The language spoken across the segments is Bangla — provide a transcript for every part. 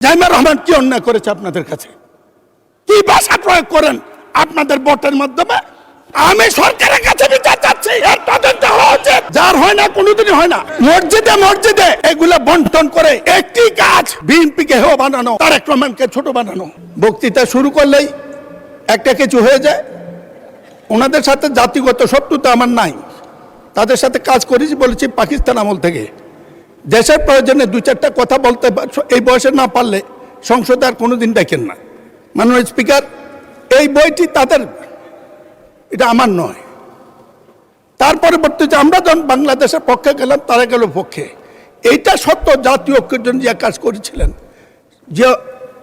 জাইমা রহমান কি অন্যায় করেছে আপনাদের কাছে? কি ভাষা প্রয়োগ করেন আপনাদের ভোটের মাধ্যমে? আমি সরকারের কাছে বিচার চাচ্ছি, এর তদন্ত হওয়া উচিত। যার হয় না কোনোদিনই হয় না। মসজিদে মসজিদে এগুলা বন্টন করে একটি কাজ, বিএনপিকে হেয় বানানো, তারেক রহমানকে ছোট বানানো। বক্তৃতা শুরু করলেই একটা কিছু হয়ে যায়। ওনাদের সাথে জাতিগত শত্রুতা আমার নাই, তাদের সাথে কাজ করেছি বলেছি পাকিস্তান আমল থেকে। দেশের প্রয়োজনে দুই চারটা কথা বলতে এই বয়সে না পারলে সংসদে আর কোনোদিন দেখেন না। মাননীয় স্পিকার, এই বইটি তাদের, এটা আমার নয়। তার পরবর্তীতে আমরা যখন বাংলাদেশের পক্ষে গেলাম, তারা গেল পক্ষে। এইটা সত্য, জাতীয় ঐক্যের জন্য যে কাজ করেছিলেন, যে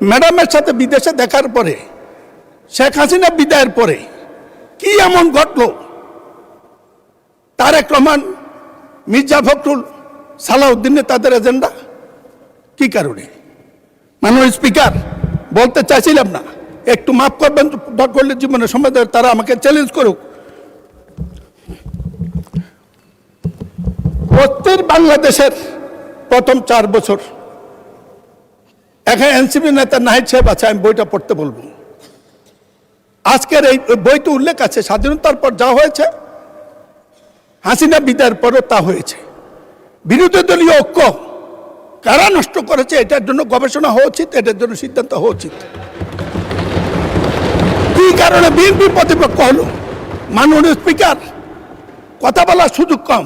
ম্যাডামের সাথে বিদেশে দেখার পরে, শেখ হাসিনা বিদায়ের পরে কি এমন ঘটল? তারেক রহমান, মির্জা ফখরুল, সালাউদ্দিনে তাদের এজেন্ডা কি কারণে? মাননীয় স্পিকার, বলতে চাইছিলাম না, একটু মাফ করবেন, করলে জীবনের সময় তারা আমাকে চ্যালেঞ্জ করুক। অস্থির বাংলাদেশের প্রথম 4 বছর, এখানে এনসিপি নেতা নাহিদ সাহেব আছে, আমি বইটা পড়তে বলবো। আজকের এই বইতে উল্লেখ আছে স্বাধীনতার পর যা হয়েছে, হাসিনা বিদায়ের পরও তা হয়েছে। বিরোধী দলীয় ঐক্য কারা নষ্ট করেছে, এটার জন্য গবেষণা হওয়া উচিত, এটার জন্য সিদ্ধান্ত হওয়া উচিত। কি কারণে বিএনপি প্রতিপক্ষ হলো? মাননীয় স্পিকার, কথা বলার সুযোগ কম।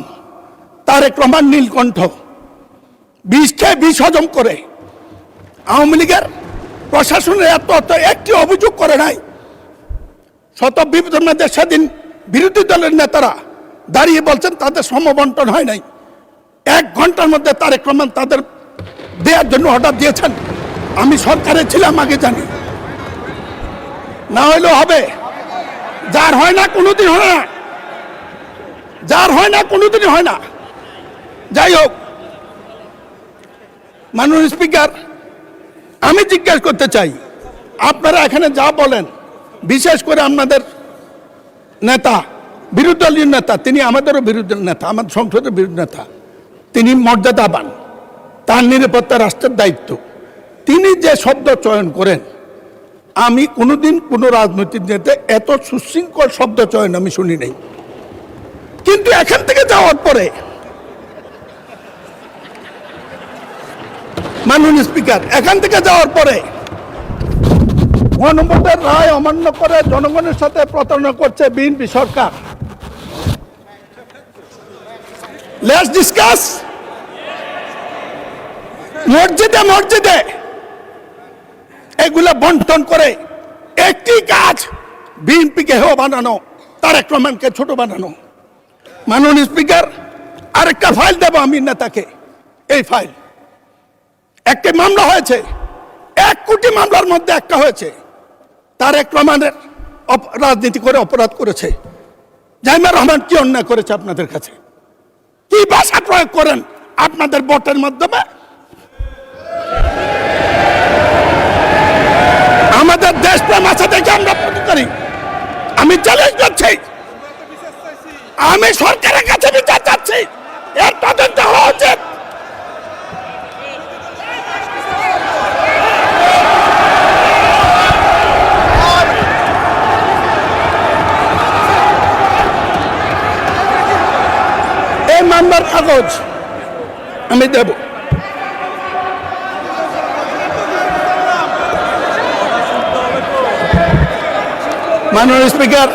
তারেক রহমান নীলকণ্ঠ বিষ খেয়ে বিষ হজম করে আওয়ামী লীগের প্রশাসনের এত একটি অভিযোগ করে নাই। শত বিপদের মধ্যে সেদিন বিরোধী দলের নেতারা দাঁড়িয়ে বলছেন তাদের সমবন্টন হয় নাই। 1 ঘন্টার মধ্যে তারেক রহমান তাদের দেওয়ার জন্য অর্ডার দিয়েছেন। আমি সরকারে ছিলাম, আগে জানি। না হইলেও হবে, যার হয় না কোনোদিন হয় না, যার হয় না কোনোদিনই হয় না। যাই হোক, মাননীয় স্পিকার, আমি জিজ্ঞাসা করতে চাই, আপনারা এখানে যা বলেন, বিশেষ করে আপনাদের নেতা, বিরোধী দলীয় নেতা, তিনি আমাদেরও বিরোধী নেতা, আমাদের সংসদের বিরোধী নেতা, তিনি মর্যাদাবান, তার নিরাপত্তা রাষ্ট্রের দায়িত্ব। তিনি যে শব্দ চয়ন করেন, আমি কোনোদিন কোনো রাজনৈতিক নেতা এত সুশৃঙ্খল শব্দ চয়ন আমি শুনি নাই। কিন্তু এখান থেকে যাওয়ার পরে, মাননীয় স্পিকার, এখান থেকে যাওয়ার পরে গণভোটের রায় অমান্য করে জনগণের সাথে প্রতারণা করছে বিএনপি সরকার। Let's discuss. মসজিদে মসজিদে এগুলা বন্টন করে একটি কাজ, বিএনপিকে হেয় বানানো, তারেক রহমানকে ছোট বানানো। মাননীয় স্পিকার, আরেকটা ফাইল দেব আমি নেতাকে। এই ফাইল, একটি মামলা হয়েছে, 1 কোটি মামলার মধ্যে একটা হয়েছে। তারেক রহমানের রাজনীতি করে অপরাধ করেছে। জাইমা রহমান কি অন্যায় করেছে আপনাদের কাছে? কি ভাষা প্রয়োগ করেন আপনাদের ভোটের মাধ্যমে? আমাদের দেশপ্রেম আছে দেখে আমরা করি। আমি চ্যালেঞ্জ করছি, আমি সরকারের কাছে বিচার চাচ্ছি, এর তদন্ত হওয়া উচিত। এই মামলার কাগজ আমি দেব। মাননীয় স্পিকার,